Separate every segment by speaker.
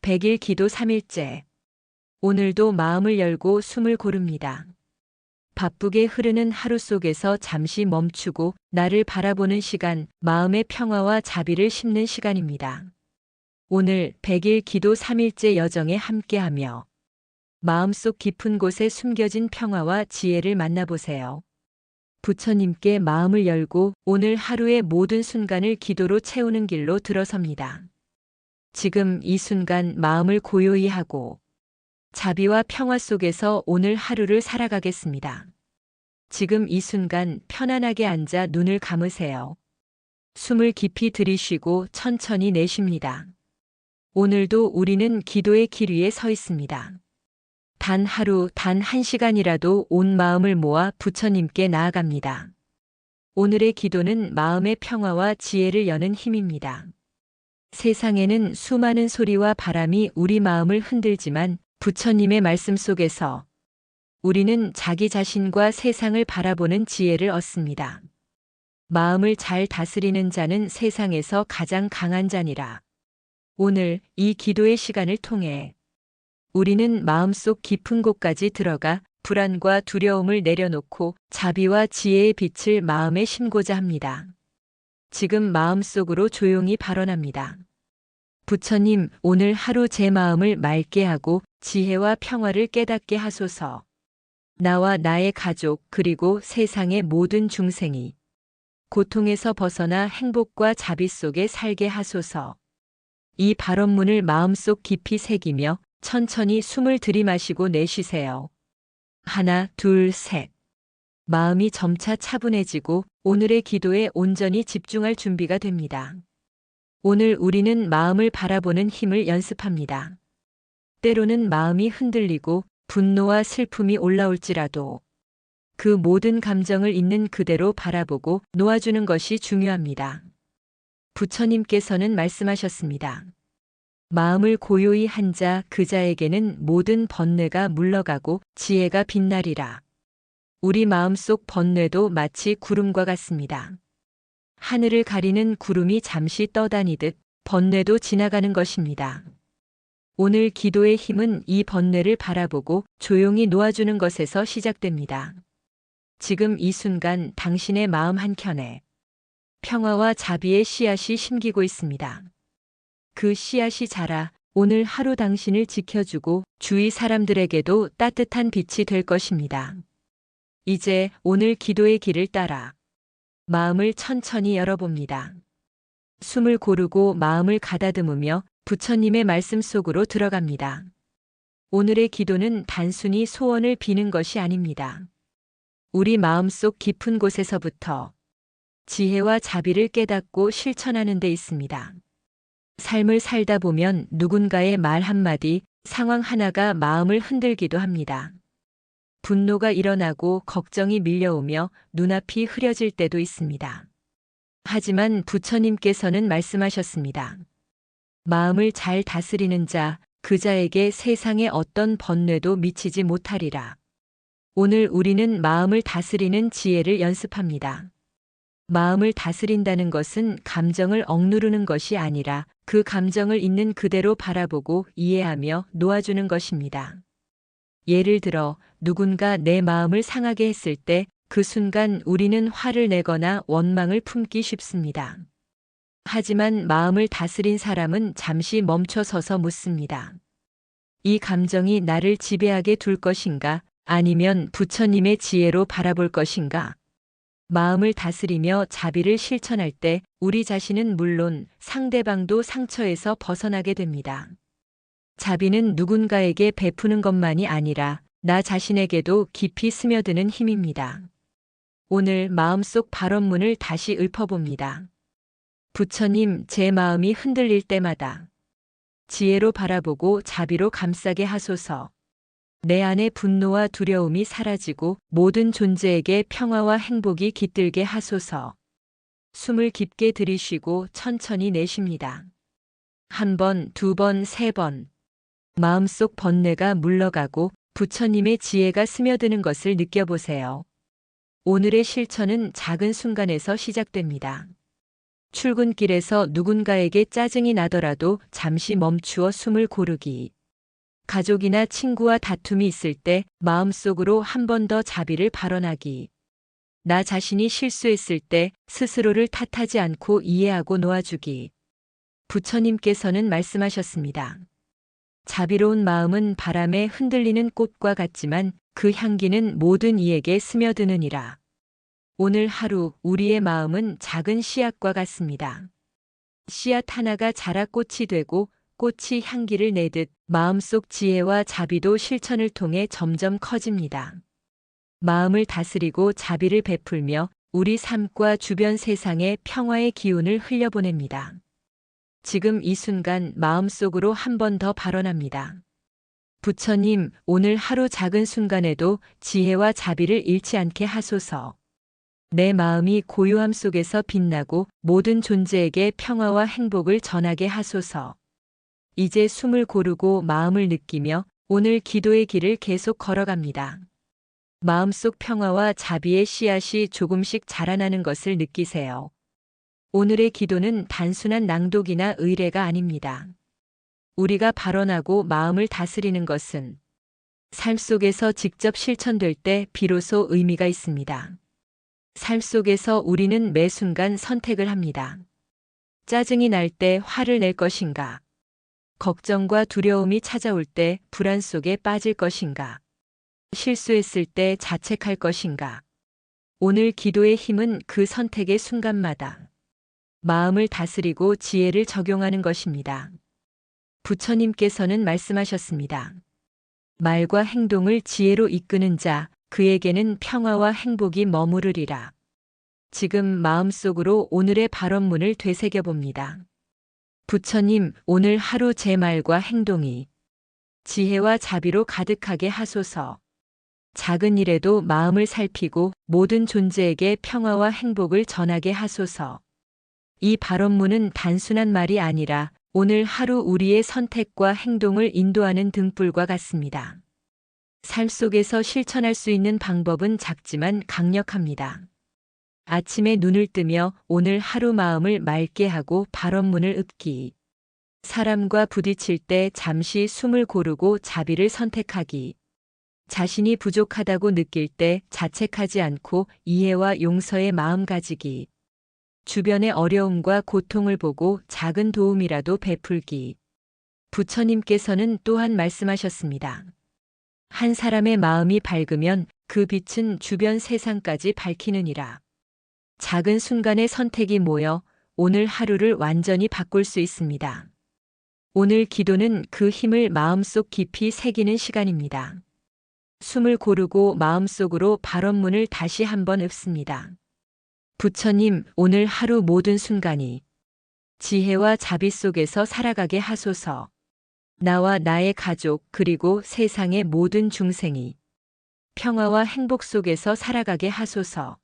Speaker 1: 100일 기도 3일째. 오늘도 마음을 열고 숨을 고릅니다. 바쁘게 흐르는 하루 속에서 잠시 멈추고 나를 바라보는 시간, 마음의 평화와 자비를 심는 시간입니다. 오늘 100일 기도 3일째 여정에 함께하며 마음속 깊은 곳에 숨겨진 평화와 지혜를 만나보세요. 부처님께 마음을 열고 오늘 하루의 모든 순간을 기도로 채우는 길로 들어섭니다. 지금 이 순간 마음을 고요히 하고 자비와 평화 속에서 오늘 하루를 살아가겠습니다. 지금 이 순간 편안하게 앉아 눈을 감으세요. 숨을 깊이 들이쉬고 천천히 내쉽니다. 오늘도 우리는 기도의 길 위에 서 있습니다. 단 하루, 단 한 시간이라도 온 마음을 모아 부처님께 나아갑니다. 오늘의 기도는 마음의 평화와 지혜를 여는 힘입니다. 세상에는 수많은 소리와 바람이 우리 마음을 흔들지만 부처님의 말씀 속에서 우리는 자기 자신과 세상을 바라보는 지혜를 얻습니다. 마음을 잘 다스리는 자는 세상에서 가장 강한 자니라. 오늘 이 기도의 시간을 통해 우리는 마음속 깊은 곳까지 들어가 불안과 두려움을 내려놓고 자비와 지혜의 빛을 마음에 심고자 합니다. 지금 마음속으로 조용히 발언합니다. 부처님, 오늘 하루 제 마음을 맑게 하고 지혜와 평화를 깨닫게 하소서. 나와 나의 가족 그리고 세상의 모든 중생이 고통에서 벗어나 행복과 자비 속에 살게 하소서. 이 발언문을 마음속 깊이 새기며 천천히 숨을 들이마시고 내쉬세요. 하나, 둘, 셋. 마음이 점차 차분해지고 오늘의 기도에 온전히 집중할 준비가 됩니다. 오늘 우리는 마음을 바라보는 힘을 연습합니다. 때로는 마음이 흔들리고 분노와 슬픔이 올라올지라도 그 모든 감정을 있는 그대로 바라보고 놓아주는 것이 중요합니다. 부처님께서는 말씀하셨습니다. 마음을 고요히 한 자 그 자에게는 모든 번뇌가 물러가고 지혜가 빛나리라. 우리 마음속 번뇌도 마치 구름과 같습니다. 하늘을 가리는 구름이 잠시 떠다니듯 번뇌도 지나가는 것입니다. 오늘 기도의 힘은 이 번뇌를 바라보고 조용히 놓아주는 것에서 시작됩니다. 지금 이 순간 당신의 마음 한켠에 평화와 자비의 씨앗이 심기고 있습니다. 그 씨앗이 자라 오늘 하루 당신을 지켜주고 주위 사람들에게도 따뜻한 빛이 될 것입니다. 이제 오늘 기도의 길을 따라 마음을 천천히 열어봅니다. 숨을 고르고 마음을 가다듬으며 부처님의 말씀 속으로 들어갑니다. 오늘의 기도는 단순히 소원을 비는 것이 아닙니다. 우리 마음속 깊은 곳에서부터 지혜와 자비를 깨닫고 실천하는 데 있습니다. 삶을 살다 보면 누군가의 말 한마디, 상황 하나가 마음을 흔들기도 합니다. 분노가 일어나고 걱정이 밀려오며 눈앞이 흐려질 때도 있습니다. 하지만 부처님께서는 말씀하셨습니다. 마음을 잘 다스리는 자, 그 자에게 세상의 어떤 번뇌도 미치지 못하리라. 오늘 우리는 마음을 다스리는 지혜를 연습합니다. 마음을 다스린다는 것은 감정을 억누르는 것이 아니라 그 감정을 있는 그대로 바라보고 이해하며 놓아주는 것입니다. 예를 들어 누군가 내 마음을 상하게 했을 때 그 순간 우리는 화를 내거나 원망을 품기 쉽습니다. 하지만 마음을 다스린 사람은 잠시 멈춰서서 묻습니다. 이 감정이 나를 지배하게 둘 것인가? 아니면 부처님의 지혜로 바라볼 것인가? 마음을 다스리며 자비를 실천할 때 우리 자신은 물론 상대방도 상처에서 벗어나게 됩니다. 자비는 누군가에게 베푸는 것만이 아니라 나 자신에게도 깊이 스며드는 힘입니다. 오늘 마음속 발언문을 다시 읊어봅니다. 부처님, 제 마음이 흔들릴 때마다 지혜로 바라보고 자비로 감싸게 하소서. 내 안의 분노와 두려움이 사라지고 모든 존재에게 평화와 행복이 깃들게 하소서. 숨을 깊게 들이쉬고 천천히 내쉽니다. 한 번, 두 번, 세 번. 마음속 번뇌가 물러가고 부처님의 지혜가 스며드는 것을 느껴보세요. 오늘의 실천은 작은 순간에서 시작됩니다. 출근길에서 누군가에게 짜증이 나더라도 잠시 멈추어 숨을 고르기. 가족이나 친구와 다툼이 있을 때 마음속으로 한 번 더 자비를 발언하기. 나 자신이 실수했을 때 스스로를 탓하지 않고 이해하고 놓아주기. 부처님께서는 말씀하셨습니다. 자비로운 마음은 바람에 흔들리는 꽃과 같지만 그 향기는 모든 이에게 스며드느니라. 오늘 하루 우리의 마음은 작은 씨앗과 같습니다. 씨앗 하나가 자라 꽃이 되고 꽃이 향기를 내듯 마음속 지혜와 자비도 실천을 통해 점점 커집니다. 마음을 다스리고 자비를 베풀며 우리 삶과 주변 세상에 평화의 기운을 흘려보냅니다. 지금 이 순간 마음속으로 한 번 더 발언합니다. 부처님, 오늘 하루 작은 순간에도 지혜와 자비를 잃지 않게 하소서. 내 마음이 고요함 속에서 빛나고 모든 존재에게 평화와 행복을 전하게 하소서. 이제 숨을 고르고 마음을 느끼며 오늘 기도의 길을 계속 걸어갑니다. 마음속 평화와 자비의 씨앗이 조금씩 자라나는 것을 느끼세요. 오늘의 기도는 단순한 낭독이나 의례가 아닙니다. 우리가 발언하고 마음을 다스리는 것은 삶 속에서 직접 실천될 때 비로소 의미가 있습니다. 삶 속에서 우리는 매 순간 선택을 합니다. 짜증이 날 때 화를 낼 것인가? 걱정과 두려움이 찾아올 때 불안 속에 빠질 것인가? 실수했을 때 자책할 것인가? 오늘 기도의 힘은 그 선택의 순간마다 마음을 다스리고 지혜를 적용하는 것입니다. 부처님께서는 말씀하셨습니다. 말과 행동을 지혜로 이끄는 자, 그에게는 평화와 행복이 머무르리라. 지금 마음속으로 오늘의 발언문을 되새겨 봅니다. 부처님, 오늘 하루 제 말과 행동이 지혜와 자비로 가득하게 하소서. 작은 일에도 마음을 살피고 모든 존재에게 평화와 행복을 전하게 하소서. 이 발언문은 단순한 말이 아니라 오늘 하루 우리의 선택과 행동을 인도하는 등불과 같습니다. 삶 속에서 실천할 수 있는 방법은 작지만 강력합니다. 아침에 눈을 뜨며 오늘 하루 마음을 맑게 하고 발언문을 읊기. 사람과 부딪힐 때 잠시 숨을 고르고 자비를 선택하기. 자신이 부족하다고 느낄 때 자책하지 않고 이해와 용서의 마음 가지기. 주변의 어려움과 고통을 보고 작은 도움이라도 베풀기. 부처님께서는 또한 말씀하셨습니다. 한 사람의 마음이 밝으면 그 빛은 주변 세상까지 밝히느니라. 작은 순간의 선택이 모여 오늘 하루를 완전히 바꿀 수 있습니다. 오늘 기도는 그 힘을 마음속 깊이 새기는 시간입니다. 숨을 고르고 마음속으로 발언문을 다시 한번 읊습니다. 부처님, 오늘 하루 모든 순간이 지혜와 자비 속에서 살아가게 하소서. 나와 나의 가족 그리고 세상의 모든 중생이 평화와 행복 속에서 살아가게 하소서.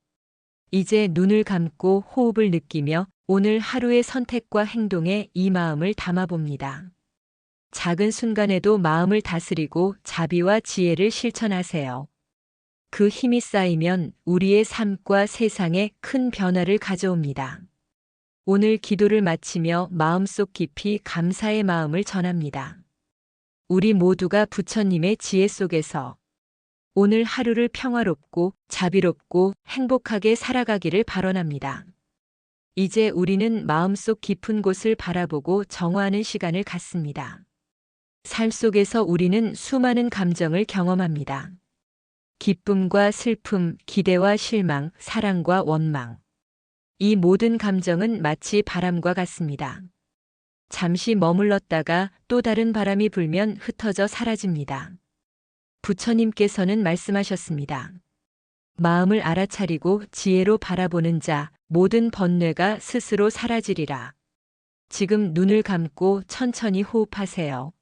Speaker 1: 이제 눈을 감고 호흡을 느끼며 오늘 하루의 선택과 행동에 이 마음을 담아봅니다. 작은 순간에도 마음을 다스리고 자비와 지혜를 실천하세요. 그 힘이 쌓이면 우리의 삶과 세상에 큰 변화를 가져옵니다. 오늘 기도를 마치며 마음속 깊이 감사의 마음을 전합니다. 우리 모두가 부처님의 지혜 속에서 오늘 하루를 평화롭고 자비롭고 행복하게 살아가기를 발언합니다. 이제 우리는 마음속 깊은 곳을 바라보고 정화하는 시간을 갖습니다. 삶 속에서 우리는 수많은 감정을 경험합니다. 기쁨과 슬픔, 기대와 실망, 사랑과 원망. 이 모든 감정은 마치 바람과 같습니다. 잠시 머물렀다가 또 다른 바람이 불면 흩어져 사라집니다. 부처님께서는 말씀하셨습니다. 마음을 알아차리고 지혜로 바라보는 자, 모든 번뇌가 스스로 사라지리라. 지금 눈을 감고 천천히 호흡하세요.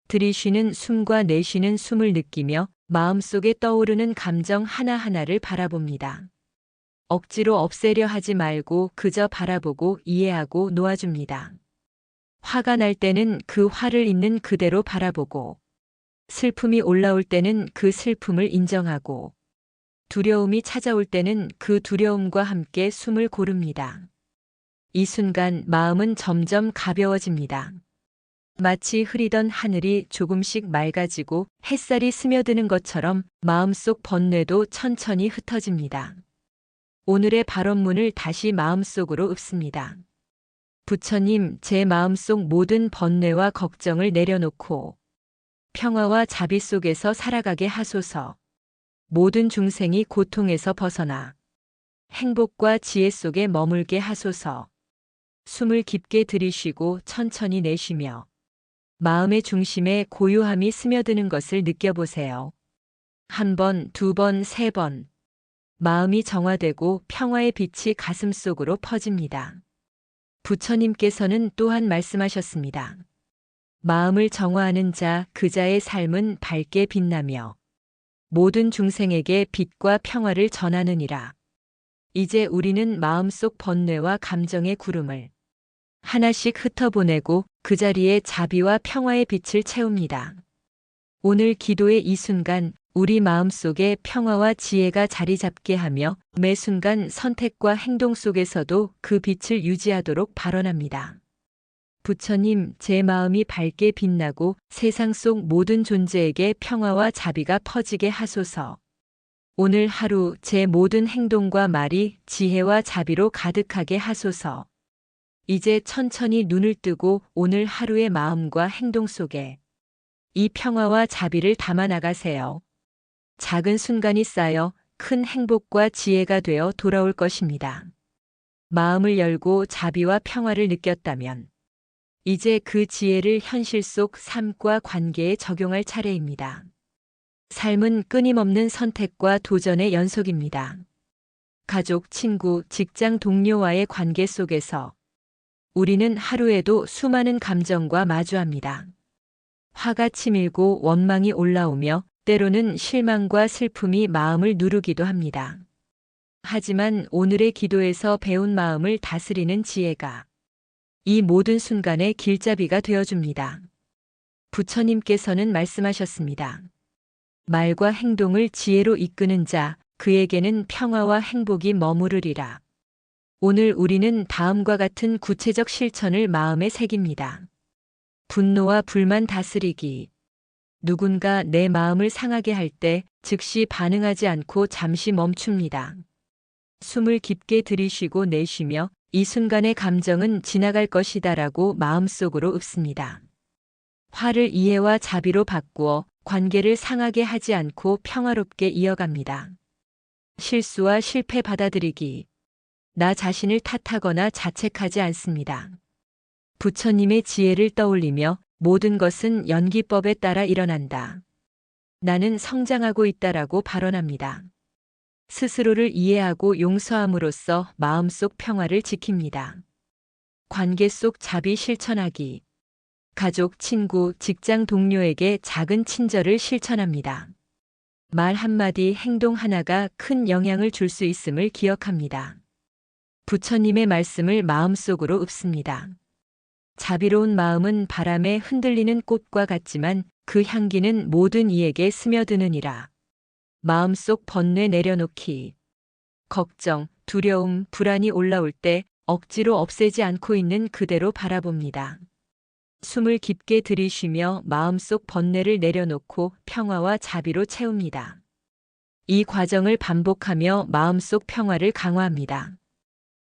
Speaker 1: 들이쉬는 숨과 내쉬는 숨을 느끼며 마음속에 떠오르는 감정 하나하나를 바라봅니다. 억지로 없애려 하지 말고 그저 바라보고 이해하고 놓아줍니다. 화가 날 때는 그 화를 있는 그대로 바라보고, 슬픔이 올라올 때는 그 슬픔을 인정하고, 두려움이 찾아올 때는 그 두려움과 함께 숨을 고릅니다. 이 순간 마음은 점점 가벼워집니다. 마치 흐리던 하늘이 조금씩 맑아지고 햇살이 스며드는 것처럼 마음속 번뇌도 천천히 흩어집니다. 오늘의 발언문을 다시 마음속으로 읊습니다. 부처님, 제 마음속 모든 번뇌와 걱정을 내려놓고 평화와 자비 속에서 살아가게 하소서. 모든 중생이 고통에서 벗어나 행복과 지혜 속에 머물게 하소서. 숨을 깊게 들이쉬고 천천히 내쉬며 마음의 중심에 고요함이 스며드는 것을 느껴보세요. 한 번, 두 번, 세 번. 마음이 정화되고 평화의 빛이 가슴 속으로 퍼집니다. 부처님께서는 또한 말씀하셨습니다. 마음을 정화하는 자, 그 자의 삶은 밝게 빛나며 모든 중생에게 빛과 평화를 전하느니라. 이제 우리는 마음속 번뇌와 감정의 구름을 하나씩 흩어보내고 그 자리에 자비와 평화의 빛을 채웁니다. 오늘 기도의 이 순간 우리 마음속에 평화와 지혜가 자리 잡게 하며 매 순간 선택과 행동 속에서도 그 빛을 유지하도록 발언합니다. 부처님, 제 마음이 밝게 빛나고 세상 속 모든 존재에게 평화와 자비가 퍼지게 하소서. 오늘 하루 제 모든 행동과 말이 지혜와 자비로 가득하게 하소서. 이제 천천히 눈을 뜨고 오늘 하루의 마음과 행동 속에 이 평화와 자비를 담아 나가세요. 작은 순간이 쌓여 큰 행복과 지혜가 되어 돌아올 것입니다. 마음을 열고 자비와 평화를 느꼈다면 이제 그 지혜를 현실 속 삶과 관계에 적용할 차례입니다. 삶은 끊임없는 선택과 도전의 연속입니다. 가족, 친구, 직장 동료와의 관계 속에서 우리는 하루에도 수많은 감정과 마주합니다. 화가 치밀고 원망이 올라오며 때로는 실망과 슬픔이 마음을 누르기도 합니다. 하지만 오늘의 기도에서 배운 마음을 다스리는 지혜가 이 모든 순간의 길잡이가 되어줍니다. 부처님께서는 말씀하셨습니다. 말과 행동을 지혜로 이끄는 자, 그에게는 평화와 행복이 머무르리라. 오늘 우리는 다음과 같은 구체적 실천을 마음에 새깁니다. 분노와 불만 다스리기. 누군가 내 마음을 상하게 할 때 즉시 반응하지 않고 잠시 멈춥니다. 숨을 깊게 들이쉬고 내쉬며 이 순간의 감정은 지나갈 것이다라고 마음속으로 읊습니다. 화를 이해와 자비로 바꾸어 관계를 상하게 하지 않고 평화롭게 이어갑니다. 실수와 실패 받아들이기. 나 자신을 탓하거나 자책하지 않습니다. 부처님의 지혜를 떠올리며 모든 것은 연기법에 따라 일어난다. 나는 성장하고 있다라고 발언합니다. 스스로를 이해하고 용서함으로써 마음속 평화를 지킵니다. 관계 속 자비 실천하기. 가족, 친구, 직장 동료에게 작은 친절을 실천합니다. 말 한마디, 행동 하나가 큰 영향을 줄 수 있음을 기억합니다. 부처님의 말씀을 마음속으로 읊습니다. 자비로운 마음은 바람에 흔들리는 꽃과 같지만 그 향기는 모든 이에게 스며드느니라. 마음속 번뇌 내려놓기. 걱정, 두려움, 불안이 올라올 때 억지로 없애지 않고 있는 그대로 바라봅니다. 숨을 깊게 들이쉬며 마음속 번뇌를 내려놓고 평화와 자비로 채웁니다. 이 과정을 반복하며 마음속 평화를 강화합니다.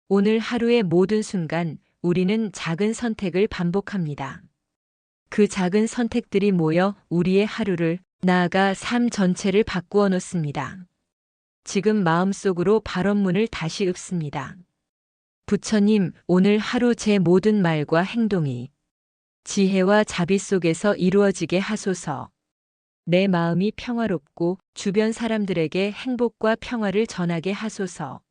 Speaker 1: 오늘 하루의 모든 순간 우리는 작은 선택을 반복합니다. 그 작은 선택들이 모여 우리의 하루를, 나아가 삶 전체를 바꾸어 놓습니다. 지금 마음속으로 발언문을 다시 읊습니다. 부처님, 오늘 하루 제 모든 말과 행동이 지혜와 자비 속에서 이루어지게 하소서. 내 마음이 평화롭고 주변 사람들에게 행복과 평화를 전하게 하소서.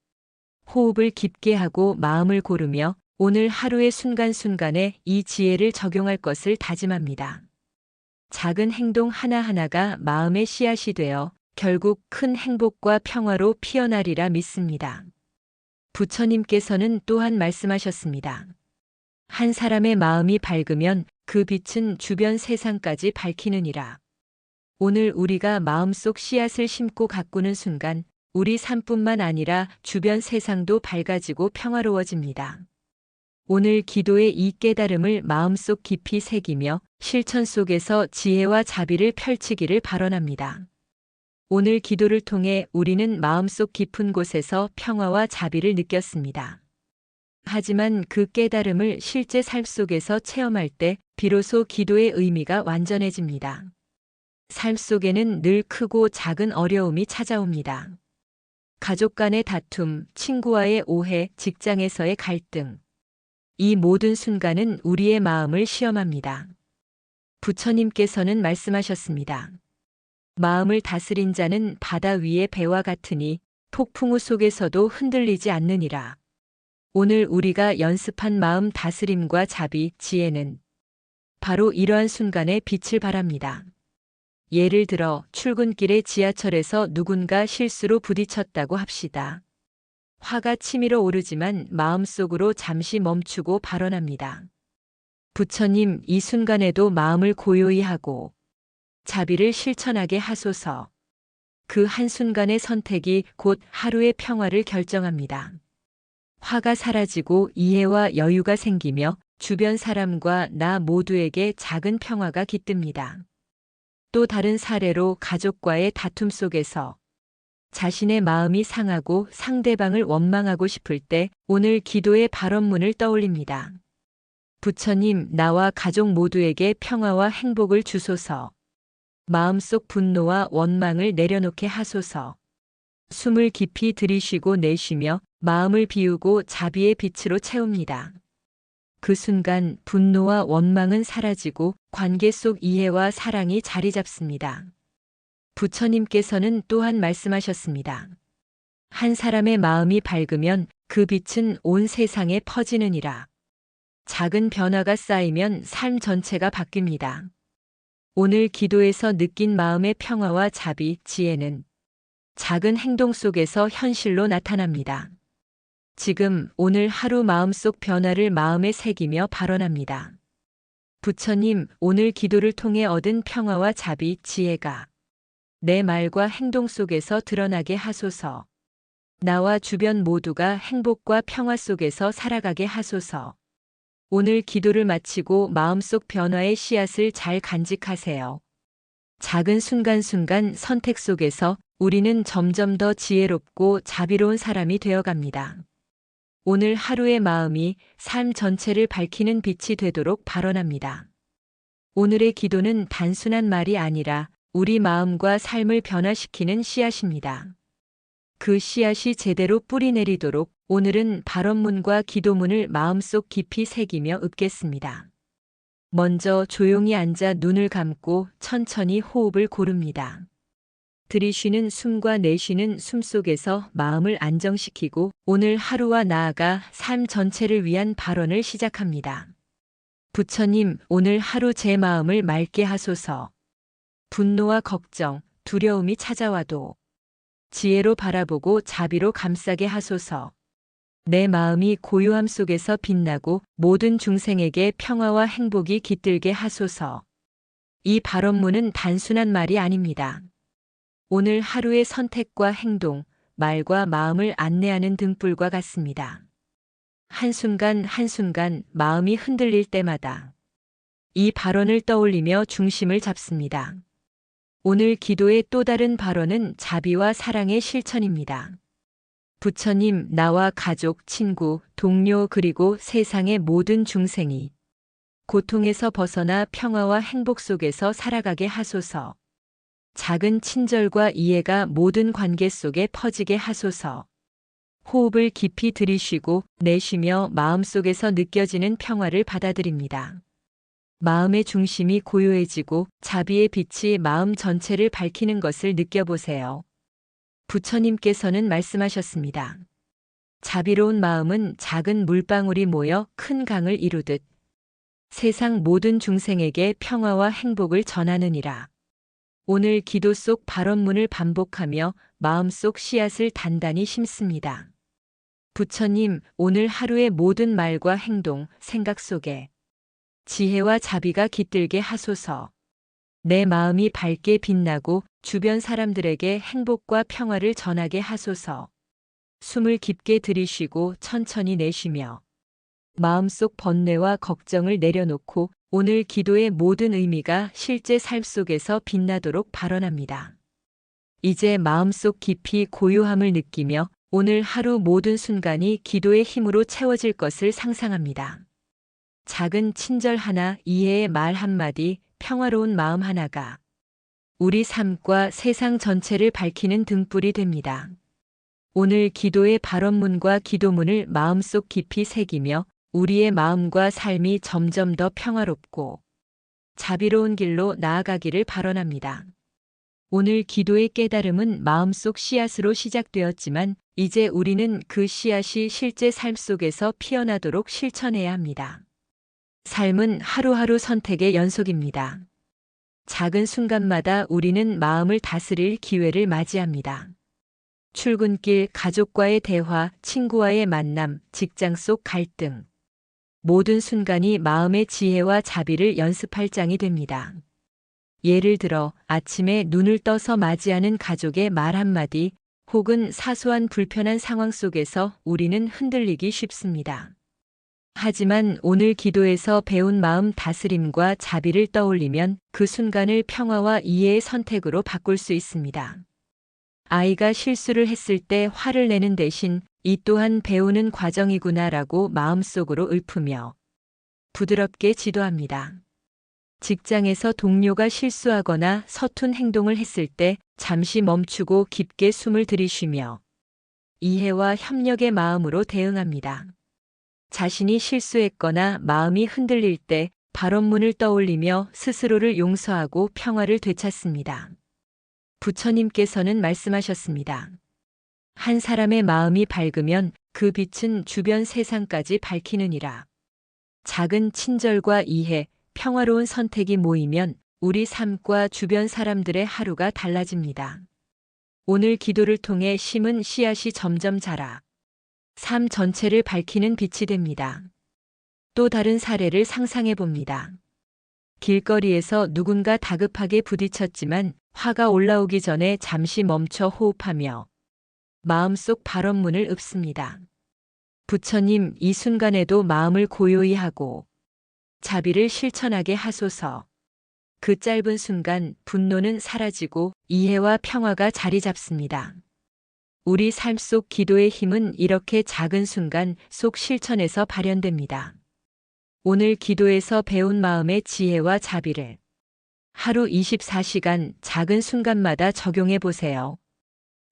Speaker 1: 호흡을 깊게 하고 마음을 고르며 오늘 하루의 순간순간에 이 지혜를 적용할 것을 다짐합니다. 작은 행동 하나하나가 마음의 씨앗이 되어 결국 큰 행복과 평화로 피어나리라 믿습니다. 부처님께서는 또한 말씀하셨습니다. 한 사람의 마음이 밝으면 그 빛은 주변 세상까지 밝히느니라. 오늘 우리가 마음속 씨앗을 심고 가꾸는 순간 우리 삶뿐만 아니라 주변 세상도 밝아지고 평화로워집니다. 오늘 기도의 이 깨달음을 마음속 깊이 새기며 실천 속에서 지혜와 자비를 펼치기를 발언합니다. 오늘 기도를 통해 우리는 마음속 깊은 곳에서 평화와 자비를 느꼈습니다. 하지만 그 깨달음을 실제 삶 속에서 체험할 때 비로소 기도의 의미가 완전해집니다. 삶 속에는 늘 크고 작은 어려움이 찾아옵니다. 가족 간의 다툼, 친구와의 오해, 직장에서의 갈등. 이 모든 순간은 우리의 마음을 시험합니다. 부처님께서는 말씀하셨습니다. 마음을 다스린 자는 바다 위의 배와 같으니 폭풍우 속에서도 흔들리지 않느니라. 오늘 우리가 연습한 마음 다스림과 자비, 지혜는 바로 이러한 순간에 빛을 발합니다. 예를 들어 출근길에 지하철에서 누군가 실수로 부딪혔다고 합시다. 화가 치밀어 오르지만 마음속으로 잠시 멈추고 발언합니다. 부처님, 이 순간에도 마음을 고요히 하고 자비를 실천하게 하소서. 그 한순간의 선택이 곧 하루의 평화를 결정합니다. 화가 사라지고 이해와 여유가 생기며 주변 사람과 나 모두에게 작은 평화가 깃듭니다. 또 다른 사례로 가족과의 다툼 속에서 자신의 마음이 상하고 상대방을 원망하고 싶을 때 오늘 기도의 발언문을 떠올립니다. 부처님, 나와 가족 모두에게 평화와 행복을 주소서. 마음속 분노와 원망을 내려놓게 하소서. 숨을 깊이 들이쉬고 내쉬며 마음을 비우고 자비의 빛으로 채웁니다. 그 순간 분노와 원망은 사라지고 관계 속 이해와 사랑이 자리 잡습니다. 부처님께서는 또한 말씀하셨습니다. 한 사람의 마음이 밝으면 그 빛은 온 세상에 퍼지느니라. 작은 변화가 쌓이면 삶 전체가 바뀝니다. 오늘 기도에서 느낀 마음의 평화와 자비, 지혜는 작은 행동 속에서 현실로 나타납니다. 지금 오늘 하루 마음속 변화를 마음에 새기며 발언합니다. 부처님, 오늘 기도를 통해 얻은 평화와 자비, 지혜가 내 말과 행동 속에서 드러나게 하소서. 나와 주변 모두가 행복과 평화 속에서 살아가게 하소서. 오늘 기도를 마치고 마음속 변화의 씨앗을 잘 간직하세요. 작은 순간순간 선택 속에서 우리는 점점 더 지혜롭고 자비로운 사람이 되어갑니다. 오늘 하루의 마음이 삶 전체를 밝히는 빛이 되도록 발언합니다. 오늘의 기도는 단순한 말이 아니라 우리 마음과 삶을 변화시키는 씨앗입니다. 그 씨앗이 제대로 뿌리 내리도록 오늘은 발언문과 기도문을 마음속 깊이 새기며 읊겠습니다. 먼저 조용히 앉아 눈을 감고 천천히 호흡을 고릅니다. 들이쉬는 숨과 내쉬는 숨 속에서 마음을 안정시키고 오늘 하루와 나아가 삶 전체를 위한 발언을 시작합니다. 부처님, 오늘 하루 제 마음을 맑게 하소서. 분노와 걱정, 두려움이 찾아와도 지혜로 바라보고 자비로 감싸게 하소서. 내 마음이 고요함 속에서 빛나고 모든 중생에게 평화와 행복이 깃들게 하소서. 이 발언문은 단순한 말이 아닙니다. 오늘 하루의 선택과 행동, 말과 마음을 안내하는 등불과 같습니다. 한순간 한순간 마음이 흔들릴 때마다 이 발언을 떠올리며 중심을 잡습니다. 오늘 기도의 또 다른 발언은 자비와 사랑의 실천입니다. 부처님, 나와 가족, 친구, 동료 그리고 세상의 모든 중생이 고통에서 벗어나 평화와 행복 속에서 살아가게 하소서. 작은 친절과 이해가 모든 관계 속에 퍼지게 하소서. 호흡을 깊이 들이쉬고 내쉬며 마음속에서 느껴지는 평화를 받아들입니다. 마음의 중심이 고요해지고 자비의 빛이 마음 전체를 밝히는 것을 느껴보세요. 부처님께서는 말씀하셨습니다. 자비로운 마음은 작은 물방울이 모여 큰 강을 이루듯 세상 모든 중생에게 평화와 행복을 전하느니라. 오늘 기도 속 발언문을 반복하며 마음속 씨앗을 단단히 심습니다. 부처님, 오늘 하루의 모든 말과 행동, 생각 속에 지혜와 자비가 깃들게 하소서. 내 마음이 밝게 빛나고 주변 사람들에게 행복과 평화를 전하게 하소서. 숨을 깊게 들이쉬고 천천히 내쉬며 마음속 번뇌와 걱정을 내려놓고 오늘 기도의 모든 의미가 실제 삶 속에서 빛나도록 발언합니다. 이제 마음속 깊이 고요함을 느끼며 오늘 하루 모든 순간이 기도의 힘으로 채워질 것을 상상합니다. 작은 친절 하나, 이해의 말 한마디, 평화로운 마음 하나가 우리 삶과 세상 전체를 밝히는 등불이 됩니다. 오늘 기도의 발언문과 기도문을 마음속 깊이 새기며 우리의 마음과 삶이 점점 더 평화롭고 자비로운 길로 나아가기를 발언합니다. 오늘 기도의 깨달음은 마음속 씨앗으로 시작되었지만 이제 우리는 그 씨앗이 실제 삶 속에서 피어나도록 실천해야 합니다. 삶은 하루하루 선택의 연속입니다. 작은 순간마다 우리는 마음을 다스릴 기회를 맞이합니다. 출근길, 가족과의 대화, 친구와의 만남, 직장 속 갈등. 모든 순간이 마음의 지혜와 자비를 연습할 장이 됩니다. 예를 들어 아침에 눈을 떠서 맞이하는 가족의 말 한마디 혹은 사소한 불편한 상황 속에서 우리는 흔들리기 쉽습니다. 하지만 오늘 기도에서 배운 마음 다스림과 자비를 떠올리면 그 순간을 평화와 이해의 선택으로 바꿀 수 있습니다. 아이가 실수를 했을 때 화를 내는 대신 이 또한 배우는 과정이구나라고 마음속으로 읊으며 부드럽게 지도합니다. 직장에서 동료가 실수하거나 서툰 행동을 했을 때 잠시 멈추고 깊게 숨을 들이쉬며 이해와 협력의 마음으로 대응합니다. 자신이 실수했거나 마음이 흔들릴 때 발언문을 떠올리며 스스로를 용서하고 평화를 되찾습니다. 부처님께서는 말씀하셨습니다. 한 사람의 마음이 밝으면 그 빛은 주변 세상까지 밝히느니라. 작은 친절과 이해, 평화로운 선택이 모이면 우리 삶과 주변 사람들의 하루가 달라집니다. 오늘 기도를 통해 심은 씨앗이 점점 자라 삶 전체를 밝히는 빛이 됩니다. 또 다른 사례를 상상해 봅니다. 길거리에서 누군가 다급하게 부딪혔지만 화가 올라오기 전에 잠시 멈춰 호흡하며 마음속 발언문을 읊습니다. 부처님, 이 순간에도 마음을 고요히 하고 자비를 실천하게 하소서. 그 짧은 순간 분노는 사라지고 이해와 평화가 자리 잡습니다. 우리 삶 속 기도의 힘은 이렇게 작은 순간 속 실천에서 발현됩니다. 오늘 기도에서 배운 마음의 지혜와 자비를 하루 24시간 작은 순간마다 적용해 보세요.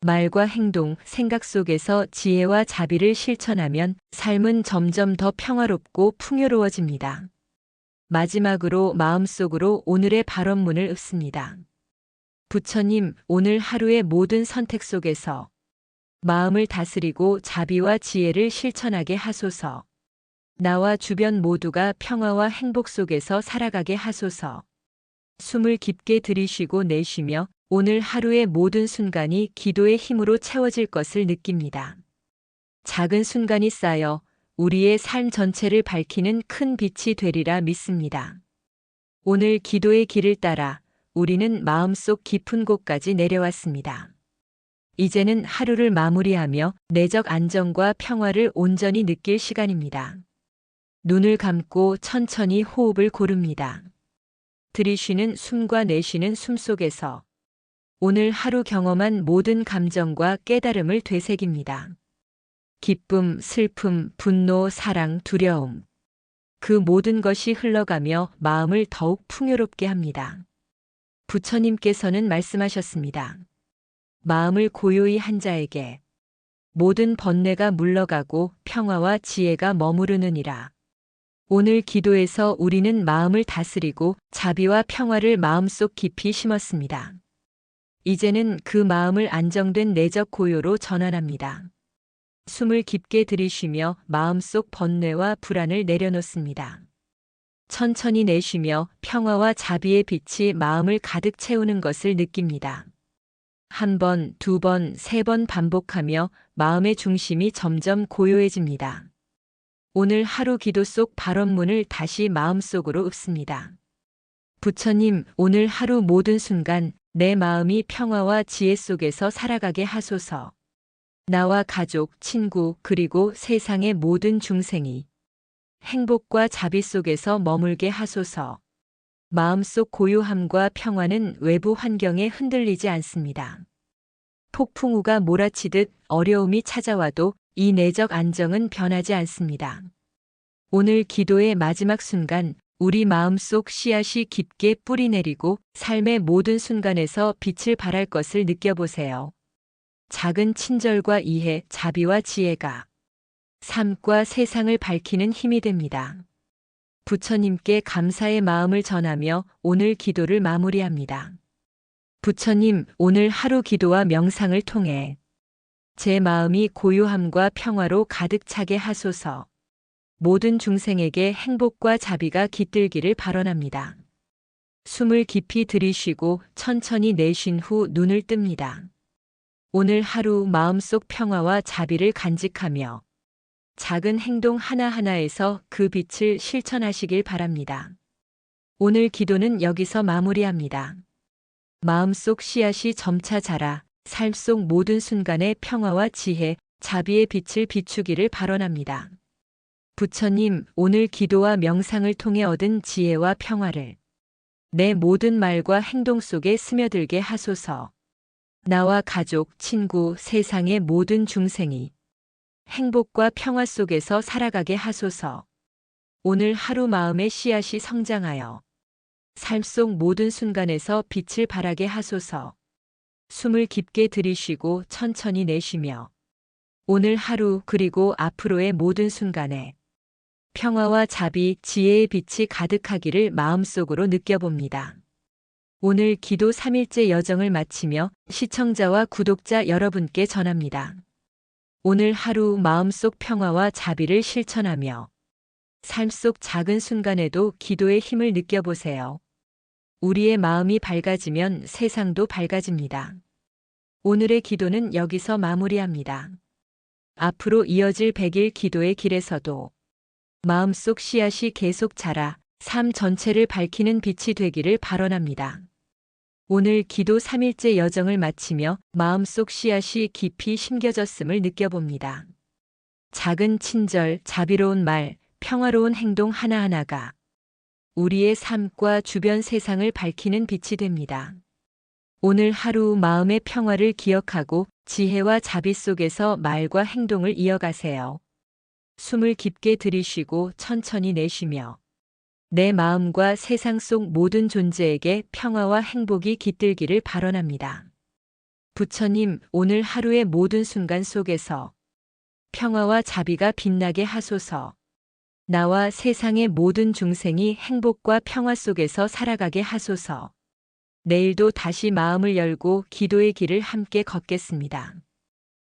Speaker 1: 말과 행동, 생각 속에서 지혜와 자비를 실천하면 삶은 점점 더 평화롭고 풍요로워집니다. 마지막으로 마음속으로 오늘의 발언문을 읊습니다. 부처님, 오늘 하루의 모든 선택 속에서 마음을 다스리고 자비와 지혜를 실천하게 하소서. 나와 주변 모두가 평화와 행복 속에서 살아가게 하소서. 숨을 깊게 들이쉬고 내쉬며 오늘 하루의 모든 순간이 기도의 힘으로 채워질 것을 느낍니다. 작은 순간이 쌓여 우리의 삶 전체를 밝히는 큰 빛이 되리라 믿습니다. 오늘 기도의 길을 따라 우리는 마음속 깊은 곳까지 내려왔습니다. 이제는 하루를 마무리하며 내적 안정과 평화를 온전히 느낄 시간입니다. 눈을 감고 천천히 호흡을 고릅니다. 들이쉬는 숨과 내쉬는 숨 속에서 오늘 하루 경험한 모든 감정과 깨달음을 되새깁니다. 기쁨, 슬픔, 분노, 사랑, 두려움. 그 모든 것이 흘러가며 마음을 더욱 풍요롭게 합니다. 부처님께서는 말씀하셨습니다. 마음을 고요히 한 자에게 모든 번뇌가 물러가고 평화와 지혜가 머무르느니라. 오늘 기도에서 우리는 마음을 다스리고 자비와 평화를 마음속 깊이 심었습니다. 이제는 그 마음을 안정된 내적 고요로 전환합니다. 숨을 깊게 들이쉬며 마음속 번뇌와 불안을 내려놓습니다. 천천히 내쉬며 평화와 자비의 빛이 마음을 가득 채우는 것을 느낍니다. 한 번, 두 번, 세 번 반복하며 마음의 중심이 점점 고요해집니다. 오늘 하루 기도 속 발언문을 다시 마음속으로 읊습니다. 부처님, 오늘 하루 모든 순간 내 마음이 평화와 지혜 속에서 살아가게 하소서. 나와 가족, 친구, 그리고 세상의 모든 중생이 행복과 자비 속에서 머물게 하소서. 마음속 고요함과 평화는 외부 환경에 흔들리지 않습니다. 폭풍우가 몰아치듯 어려움이 찾아와도 이 내적 안정은 변하지 않습니다. 오늘 기도의 마지막 순간, 우리 마음속 씨앗이 깊게 뿌리내리고 삶의 모든 순간에서 빛을 발할 것을 느껴보세요. 작은 친절과 이해, 자비와 지혜가 삶과 세상을 밝히는 힘이 됩니다. 부처님께 감사의 마음을 전하며 오늘 기도를 마무리합니다. 부처님, 오늘 하루 기도와 명상을 통해 제 마음이 고요함과 평화로 가득 차게 하소서. 모든 중생에게 행복과 자비가 깃들기를 발언합니다. 숨을 깊이 들이쉬고 천천히 내쉰 후 눈을 뜹니다. 오늘 하루 마음속 평화와 자비를 간직하며 작은 행동 하나하나에서 그 빛을 실천하시길 바랍니다. 오늘 기도는 여기서 마무리합니다. 마음속 씨앗이 점차 자라 삶 속 모든 순간에 평화와 지혜, 자비의 빛을 비추기를 발언합니다. 부처님, 오늘 기도와 명상을 통해 얻은 지혜와 평화를 내 모든 말과 행동 속에 스며들게 하소서. 나와 가족, 친구, 세상의 모든 중생이 행복과 평화 속에서 살아가게 하소서. 오늘 하루 마음의 씨앗이 성장하여 삶 속 모든 순간에서 빛을 발하게 하소서. 숨을 깊게 들이쉬고 천천히 내쉬며 오늘 하루 그리고 앞으로의 모든 순간에 평화와 자비, 지혜의 빛이 가득하기를 마음속으로 느껴봅니다. 오늘 기도 3일째 여정을 마치며 시청자와 구독자 여러분께 전합니다. 오늘 하루 마음속 평화와 자비를 실천하며 삶 속 작은 순간에도 기도의 힘을 느껴보세요. 우리의 마음이 밝아지면 세상도 밝아집니다. 오늘의 기도는 여기서 마무리합니다. 앞으로 이어질 100일 기도의 길에서도 마음속 씨앗이 계속 자라 삶 전체를 밝히는 빛이 되기를 발언합니다. 오늘 기도 3일째 여정을 마치며 마음속 씨앗이 깊이 심겨졌음을 느껴봅니다. 작은 친절, 자비로운 말, 평화로운 행동 하나하나가 우리의 삶과 주변 세상을 밝히는 빛이 됩니다. 오늘 하루 마음의 평화를 기억하고 지혜와 자비 속에서 말과 행동을 이어가세요. 숨을 깊게 들이쉬고 천천히 내쉬며 내 마음과 세상 속 모든 존재에게 평화와 행복이 깃들기를 발언합니다. 부처님, 오늘 하루의 모든 순간 속에서 평화와 자비가 빛나게 하소서. 나와 세상의 모든 중생이 행복과 평화 속에서 살아가게 하소서. 내일도 다시 마음을 열고 기도의 길을 함께 걷겠습니다.